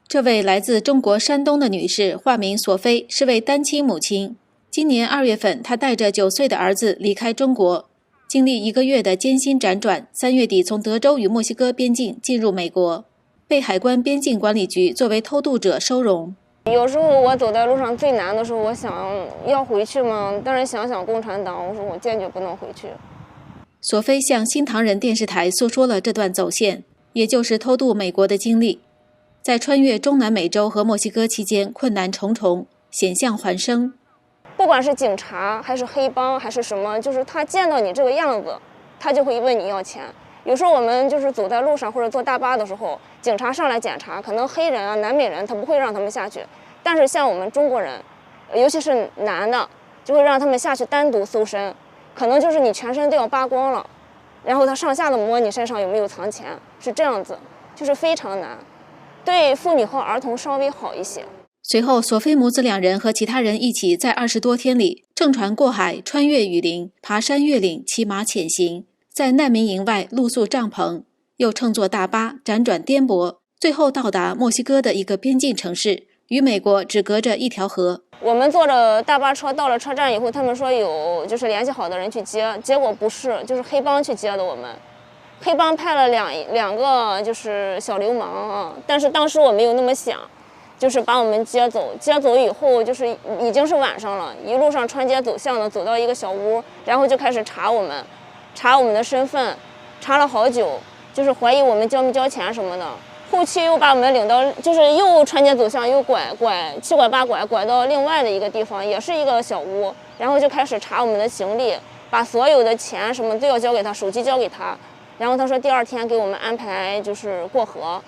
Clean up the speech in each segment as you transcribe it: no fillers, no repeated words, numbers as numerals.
这位来自中国山东的女士，化名索菲，是位单亲母亲。今年2月份，她带着9岁的儿子离开中国，经历1个月的艰辛辗转，3月底从德州与墨西哥边境进入美国，被海关边境管理局作为偷渡者收容。有时候我走在路上最难的时候，我想要回去嘛，但是想想共产党，我说我坚决不能回去。索菲向新唐人电视台诉说了这段走线，也就是偷渡美国的经历。在穿越中南美洲和墨西哥期间，困难重重，险象环生。不管是警察还是黑帮还是什么，就是他见到你这个样子，他就会问你要钱。有时候我们就是走在路上或者坐大巴的时候，警察上来检查，可能黑人啊、南美人他不会让他们下去，但是像我们中国人，尤其是男的，就会让他们下去单独搜身，可能就是你全身都要扒光了，然后他上下的摸你身上有没有藏钱，是这样子，就是非常难。对妇女和儿童稍微好一些。随后，索菲母子2人和其他人一起在20多天里乘船过海，穿越雨林，爬山越岭，骑马潜行，在难民营外露宿帐篷，又乘坐大巴辗转颠簸，最后到达墨西哥的一个边境城市，与美国只隔着一条河。我们坐着大巴车到了车站以后，他们说有就是联系好的人去接，结果不是，就是黑帮去接的我们。黑帮派了两个就是小流氓啊，但是当时我没有那么想，就是把我们接走以后，就是已经是晚上了，一路上穿街走巷的走到一个小屋，然后就开始查我们的身份，查了好久，就是怀疑我们交没交钱什么的。后期又把我们领到，就是又穿街走巷，又七拐八拐到另外的一个地方，也是一个小屋，然后就开始查我们的行李，把所有的钱什么都要交给他，手机交给他。然后他说第2天给我们安排就是过河，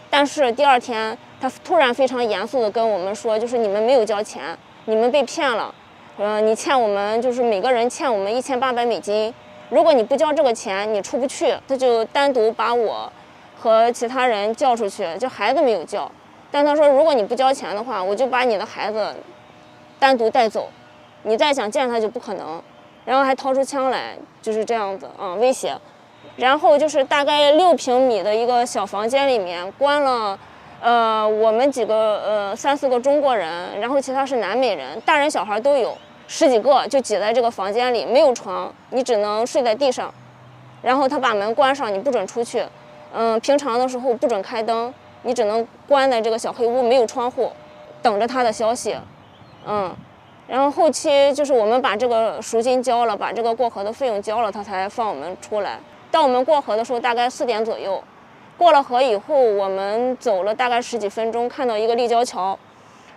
但是第2天他突然非常严肃的跟我们说，就是你们没有交钱，你们被骗了，你欠我们就是每个人欠我们1800美金，如果你不交这个钱你出不去。他就单独把我和其他人叫出去，就孩子没有叫，但他说如果你不交钱的话，我就把你的孩子单独带走，你再想见他就不可能。然后还掏出枪来，就是这样子威胁。然后就是大概6平米的一个小房间里面关了，我们几个3、4个中国人，然后其他是南美人，大人小孩都有10几个，就挤在这个房间里，没有床，你只能睡在地上。然后他把门关上，你不准出去。平常的时候不准开灯，你只能关在这个小黑屋，没有窗户，等着他的消息。然后后期就是我们把这个赎金交了，把这个过河的费用交了，他才放我们出来。到我们过河的时候大概4点左右，过了河以后我们走了大概10几分钟，看到一个立交桥，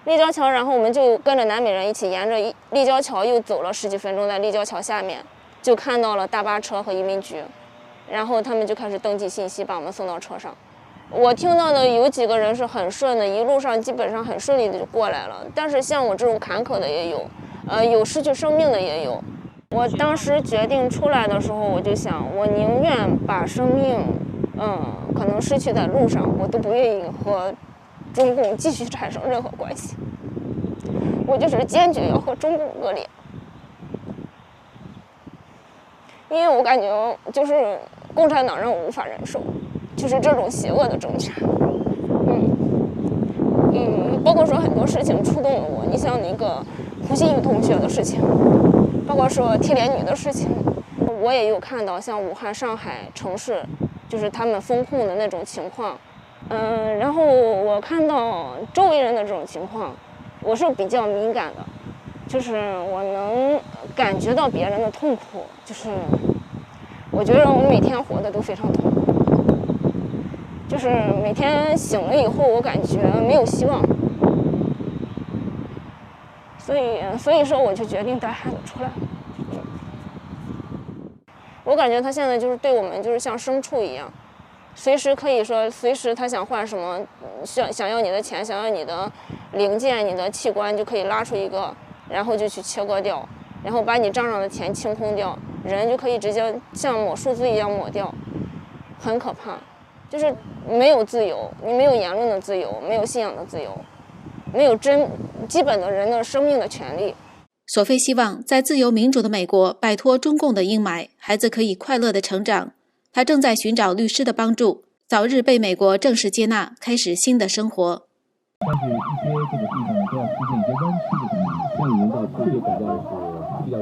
然后我们就跟着南美人一起沿着立交桥又走了10几分钟，在立交桥下面就看到了大巴车和移民局，然后他们就开始登记信息，把我们送到车上。我听到的有几个人是很顺的，一路上基本上很顺利的就过来了，但是像我这种坎坷的也有，有失去生命的也有。我当时决定出来的时候，我就想，我宁愿把生命，可能失去在路上，我都不愿意和中共继续产生任何关系。我就是坚决要和中共割裂，因为我感觉就是共产党让我无法忍受，就是这种邪恶的政权。包括说很多事情触动了我，你像那个胡鑫宇同学的事情，包括说铁链女的事情，我也有看到像武汉、上海城市，就是他们封控的那种情况。然后我看到周围人的这种情况，我是比较敏感的，就是我能感觉到别人的痛苦，就是我觉得我每天活得都非常痛苦，就是每天醒了以后，我感觉没有希望。所以说我就决定带孩子出来。我感觉他现在就是对我们就是像牲畜一样，随时可以说，随时他想换什么，想要你的钱，想要你的零件、你的器官，就可以拉出一个，然后就去切割掉，然后把你账上的钱清空掉，人就可以直接像抹数字一样抹掉，很可怕。就是没有自由，你没有言论的自由，没有信仰的自由，没有基本的人的生命的权利。索菲希望在自由民主的美国摆脱中共的阴霾，孩子可以快乐地成长。他正在寻找律师的帮助，早日被美国正式接纳，开始新的生活。但是一些这个地方呢，都要出现一些弯曲的东西，这样营造出这个比较是比较。